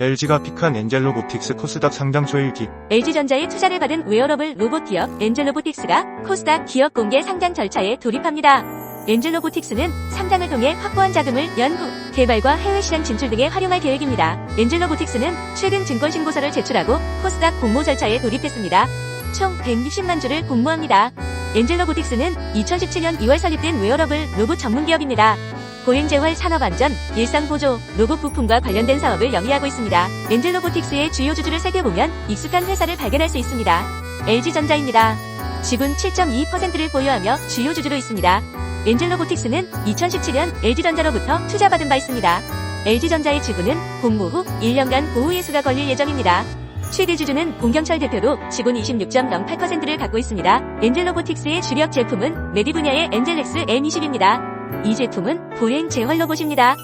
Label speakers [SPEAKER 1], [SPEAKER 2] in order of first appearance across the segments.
[SPEAKER 1] LG가 픽한 엔젤 로보틱스 코스닥 상장 초일기.
[SPEAKER 2] LG전자의 투자를 받은 웨어러블 로봇 기업 엔젤 로보틱스가 코스닥 기업 공개 상장 절차에 돌입합니다. 엔젤 로보틱스는 상장을 통해 확보한 자금을 연구, 개발과 해외 시장 진출 등에 활용할 계획입니다. 엔젤 로보틱스는 최근 증권 신고서를 제출하고 코스닥 공모 절차에 돌입했습니다. 총 160만 주를 공모합니다. 엔젤 로보틱스는 2017년 2월 설립된 웨어러블 로봇 전문 기업입니다. 보행재활 산업안전, 일상보조, 로봇 부품과 관련된 사업을 영위하고 있습니다. 엔젤 로보틱스의 주요 주주를 살펴보면 익숙한 회사를 발견할 수 있습니다. LG전자입니다. 지분 7.2%를 보유하며 주요 주주로 있습니다. 엔젤 로보틱스는 2017년 LG전자로부터 투자받은 바 있습니다. LG전자의 지분은 공모 후 1년간 보호 예수가 걸릴 예정입니다. 최대 주주는 공경철 대표로 지분 26.08%를 갖고 있습니다. 엔젤 로보틱스의 주력 제품은 메디 분야의 엔젤렉스 M20입니다. 이 제품은 보행 재활 로봇입니다.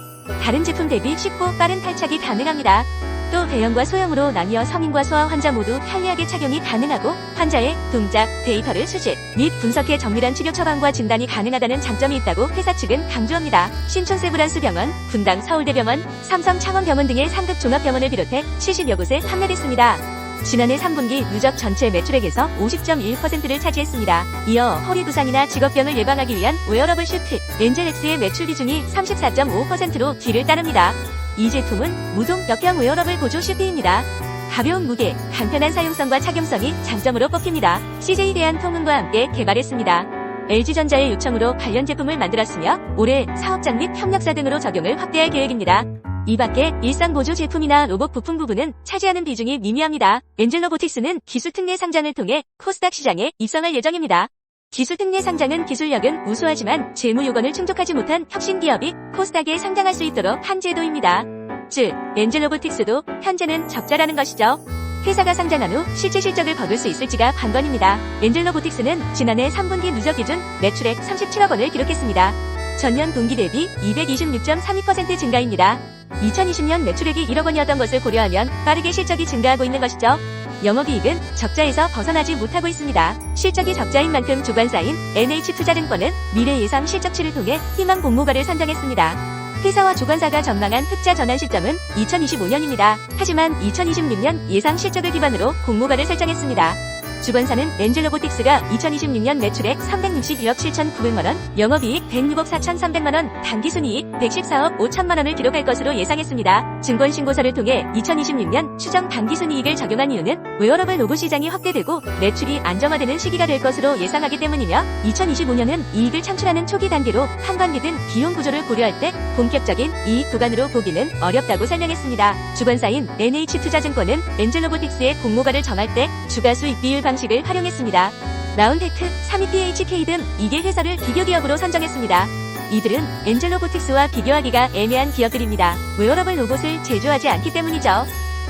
[SPEAKER 2] 다른 제품 대비 쉽고 빠른 탈착이 가능합니다. 또 대형과 소형으로 나뉘어 성인과 소아 환자 모두 편리하게 착용이 가능하고 환자의 동작, 데이터를 수집 및 분석해 정밀한 치료 처방과 진단이 가능하다는 장점이 있다고 회사 측은 강조합니다. 신촌 세브란스 병원, 분당 서울대병원, 삼성 창원병원 등의 상급 종합병원을 비롯해 70여 곳에 판매됐습니다. 지난해 3분기 누적 전체 매출액에서 50.1%를 차지했습니다. 이어 허리 부상이나 직업병을 예방하기 위한 웨어러블 슈트, 엔젤엑스의 매출 비중이 34.5%로 뒤를 따릅니다. 이 제품은 무동 역형 웨어러블 보조 슈트입니다. 가벼운 무게, 간편한 사용성과 착용성이 장점으로 꼽힙니다. CJ 대한통운과 함께 개발했습니다. LG전자의 요청으로 관련 제품을 만들었으며 올해 사업장 및 협력사 등으로 적용을 확대할 계획입니다. 이 밖에 일상보조 제품이나 로봇 부품 부분은 차지하는 비중이 미미합니다. 엔젤 로보틱스는 기술 특례 상장을 통해 코스닥 시장에 입성할 예정입니다. 기술 특례 상장은 기술력은 우수하지만 재무 요건을 충족하지 못한 혁신 기업이 코스닥에 상장할 수 있도록 한 제도입니다. 즉, 엔젤 로보틱스도 현재는 적자라는 것이죠. 회사가 상장한 후 실제 실적을 거둘 수 있을지가 관건입니다. 엔젤 로보틱스는 지난해 3분기 누적 기준 매출액 37억 원을 기록했습니다. 전년 동기 대비 226.32% 증가입니다. 2020년 매출액이 1억 원이었던 것을 고려하면 빠르게 실적이 증가하고 있는 것이죠. 영업이익은 적자에서 벗어나지 못하고 있습니다. 실적이 적자인 만큼 주관사인 NH투자증권은 미래 예상 실적치를 통해 희망 공모가를 선정했습니다. 회사와 주관사가 전망한 흑자 전환 시점은 2025년입니다. 하지만 2026년 예상 실적을 기반으로 공모가를 설정했습니다. 주관사는 엔젤 로보틱스가 2026년 매출액 361억 7,900만원, 영업이익 106억 4,300만원, 당기순이익 114억 5천만원을 기록할 것으로 예상했습니다. 증권신고서를 통해 2026년 추정 당기순이익을 적용한 이유는 웨어러블 로봇 시장이 확대되고 매출이 안정화되는 시기가 될 것으로 예상하기 때문이며 2025년은 이익을 창출하는 초기 단계로 한반기 등 비용 구조를 고려할 때 본격적인 이익 구간으로 보기는 어렵다고 설명했습니다. 주관사인 NH투자증권은 엔젤 로보틱스의 공모가를 정할 때 주가 수익 비율 방식을 활용했습니다. 라운테크, 32PHK 등 2개 회사를 비교 기업으로 선정했습니다. 이들은 엔젤 로보틱스와 비교하기가 애매한 기업들입니다. 웨어러블 로봇을 제조하지 않기 때문이죠.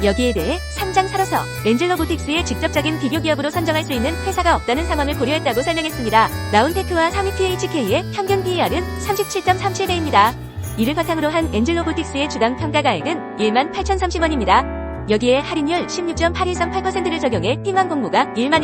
[SPEAKER 2] 여기에 대해 상장사로서 엔젤 로보틱스의 직접적인 비교 기업으로 선정할 수 있는 회사가 없다는 상황을 고려했다고 설명했습니다. 라운테크와 32PHK의 평균 PER은 37.37배입니다. 이를 바탕으로 한 엔젤 로보틱스의 주당 평가가액은 18,030원입니다. 여기에 할인율 16.8138%를 적용해 희망 공모가 1만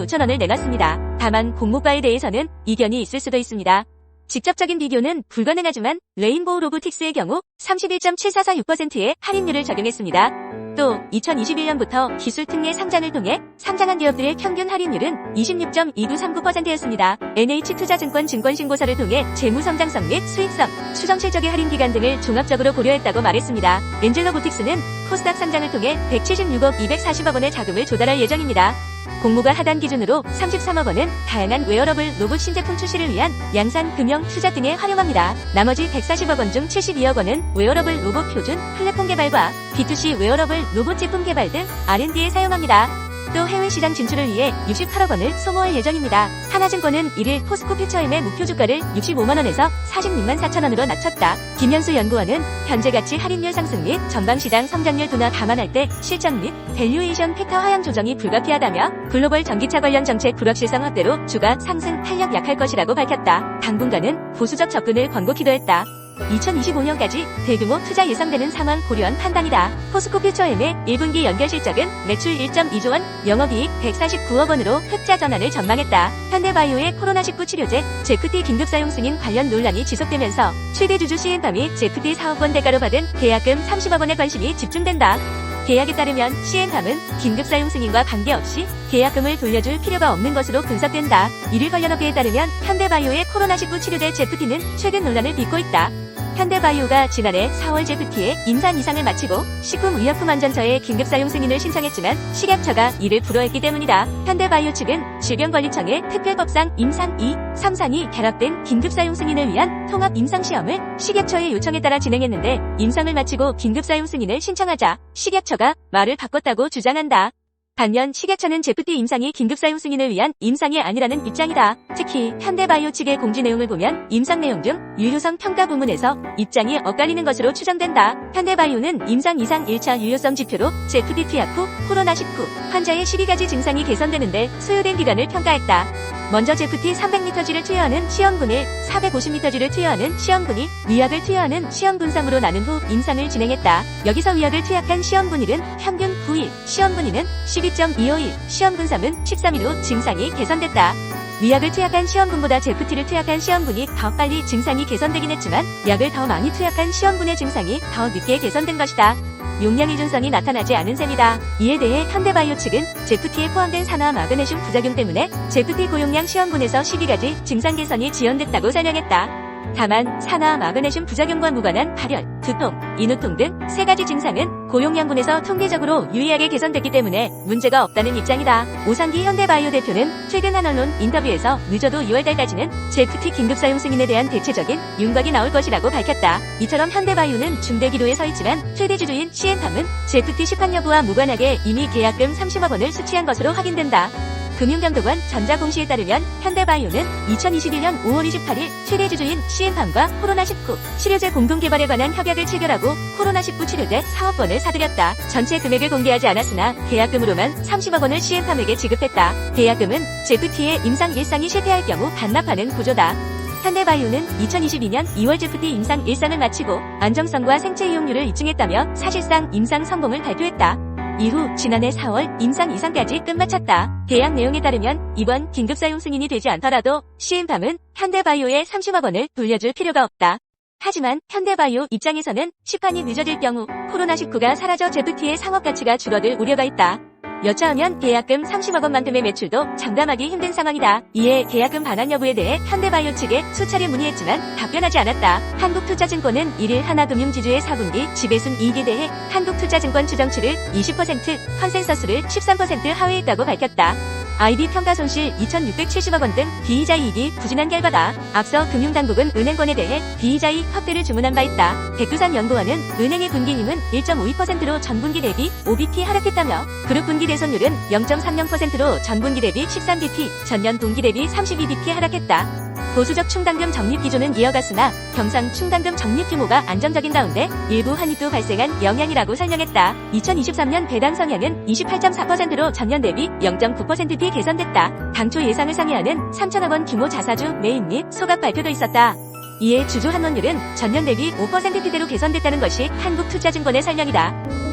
[SPEAKER 2] 5천원을 내놨습니다. 다만 공모가에 대해서는 이견이 있을 수도 있습니다. 직접적인 비교는 불가능하지만 레인보우 로보틱스의 경우 31.7446%의 할인율을 적용했습니다. 또 2021년부터 기술 특례 상장을 통해 상장한 기업들의 평균 할인율은 26.2939%였습니다. NH투자증권 증권신고서를 통해 재무 성장성 및 수익성, 추정 실적의 할인 기간 등을 종합적으로 고려했다고 말했습니다. 엔젤 로보틱스는 코스닥 상장을 통해 176억 240억 원의 자금을 조달할 예정입니다. 공모가 하단 기준으로 33억 원은 다양한 웨어러블 로봇 신제품 출시를 위한 양산, 금융, 투자 등에 활용합니다. 나머지 140억 원 중 72억 원은 웨어러블 로봇 표준, 플랫폼 개발과 B2C 웨어러블 로봇 제품 개발 등 R&D에 사용합니다. 또 해외 시장 진출을 위해 68억 원을 소모할 예정입니다. 하나증권은 1일 포스코 퓨처엠의 목표 주가를 65만 원에서 46만 4천 원으로 낮췄다. 김현수 연구원은 현재 가치 할인율 상승 및 전방 시장 성장률 둔화 감안할 때 실적 및 밸류에이션 팩터 하향 조정이 불가피하다며 글로벌 전기차 관련 정책 불확실성 확대로 주가 상승 탄력 약할 것이라고 밝혔다. 당분간은 보수적 접근을 권고키도 했다. 2025년까지 대규모 투자 예상되는 상황 고려한 판단이다. 포스코 퓨처엠의 1분기 연결 실적은 매출 1.2조 원, 영업이익 149억 원으로 흑자 전환을 전망했다. 현대바이오의 코로나19 치료제 제프티 긴급 사용 승인 관련 논란이 지속되면서 최대 주주 CN팜이 제프티 사업 원 대가로 받은 계약금 30억 원에 관심이 집중된다. 계약에 따르면 CN팜은 긴급 사용 승인과 관계없이 계약금을 돌려줄 필요가 없는 것으로 분석된다. 이를 관련 업계에 따르면 현대바이오의 코로나19 치료제 제프티는 최근 논란을 빚고 있다. 현대바이오가 지난해 4월 제프티의 임상 이상을 마치고 식품의약품안전처에 긴급 사용 승인을 신청했지만 식약처가 이를 불허했기 때문이다. 현대바이오 측은 질병관리청에 특별법상 임상 2, 3상이 결합된 긴급 사용 승인을 위한 통합 임상 시험을 식약처의 요청에 따라 진행했는데 임상을 마치고 긴급 사용 승인을 신청하자 식약처가 말을 바꿨다고 주장한다. 반면 식약처는 제프티 임상이 긴급 사용 승인을 위한 임상이 아니라는 입장이다. 특히 현대바이오 측의 공지 내용을 보면 임상 내용 중 유효성 평가 부문에서 입장이 엇갈리는 것으로 추정된다. 현대바이오는 임상 이상 1차 유효성 지표로 제프티 투약 후 코로나19 환자의 12가지 증상이 개선되는데 소요된 기간을 평가했다. 먼저 제프티 300mg를 투여하는 시험분을 450mg를 투여하는 시험분이 위약을 투여하는 시험분3으로 나눈 후 임상을 진행했다. 여기서 위약을 투약한 시험분일은 평균 9일, 시험분일은 12.25일, 시험분3은 13일로 증상이 개선됐다. 위약을 투약한 시험분보다 제프티를 투약한 시험분이 더 빨리 증상이 개선되긴 했지만 약을 더 많이 투약한 시험분의 증상이 더 늦게 개선된 것이다. 용량 일준성이 나타나지 않은 셈이다. 이에 대해 현대바이오 측은 제프티에 포함된 산화 마그네슘 부작용 때문에 제프티 고용량 시험분에서 12가지 증상 개선이 지연됐다고 설명했다. 다만 산화 마그네슘 부작용과 무관한 발열, 두통, 인후통 등 3가지 증상은 고용량분에서 통계적으로 유의하게 개선됐기 때문에 문제가 없다는 입장이다. 오상기 현대바이오 대표는 최근 한 언론 인터뷰에서 늦어도 6월달까지는 제프티 긴급 사용 승인에 대한 대체적인 윤곽이 나올 것이라고 밝혔다. 이처럼 현대바이오는 중대 기로에 서 있지만 최대 주주인 CN팜은 제프티 시판 여부와 무관하게 이미 계약금 30억 원을 수취한 것으로 확인된다. 금융감독원 전자공시에 따르면 현대바이오는 2021년 5월 28일 최대 주주인 CN팜과 코로나19 치료제 공동개발에 관한 협약을 체결하고 코로나19 치료제 사업원을 사들였다. 전체 금액을 공개하지 않았으나 계약금으로만 30억 원을 CN팜에게 지급했다. 계약금은 제프티의 임상 1상이 실패할 경우 반납하는 구조다. 현대바이오는 2022년 2월 제프티 임상 1상을 마치고 안정성과 생체 이용률을 입증했다며 사실상 임상 성공을 발표했다. 이후 지난해 4월 임상 2상까지 끝마쳤다. 계약 내용에 따르면 이번 긴급 사용 승인이 되지 않더라도 CN팜은 현대바이오에 30억 원을 돌려줄 필요가 없다. 하지만 현대바이오 입장에서는 시판이 늦어질 경우 코로나19가 사라져 제프티의 상업 가치가 줄어들 우려가 있다. 여차하면 계약금 30억 원만큼의 매출도 장담하기 힘든 상황이다. 이에 계약금 반환 여부에 대해 현대바이오 측에 수차례 문의했지만 답변하지 않았다. 한국투자증권은 1일 하나금융지주의 4분기 지배순이익에 대해 한국투자증권 추정치를 20%, 컨센서스를 13% 하회했다고 밝혔다. IB 평가 손실 2,670억 원 등 비이자 이익이 부진한 결과다. 앞서 금융당국은 은행권에 대해 비이자 이익 확대를 주문한 바 있다. 백두산 연구원은 은행의 분기임은 1.52%로 전분기 대비 5bp 하락했다며 그룹 분기 대손율은 0.30%로 전분기 대비 13bp, 전년 동기 대비 32bp 하락했다. 보수적 충당금 적립 기조는 이어갔으나 경상 충당금 적립 규모가 안정적인 가운데 일부 한입도 발생한 영향이라고 설명했다. 2023년 배당 성향은 28.4%로 전년 대비 0.9%p 개선됐다. 당초 예상을 상회하는 3천억 원 규모 자사주 매입 및 소각 발표도 있었다. 이에 주주 환원율은 전년 대비 5%대로 개선됐다는 것이 한국투자증권의 설명이다.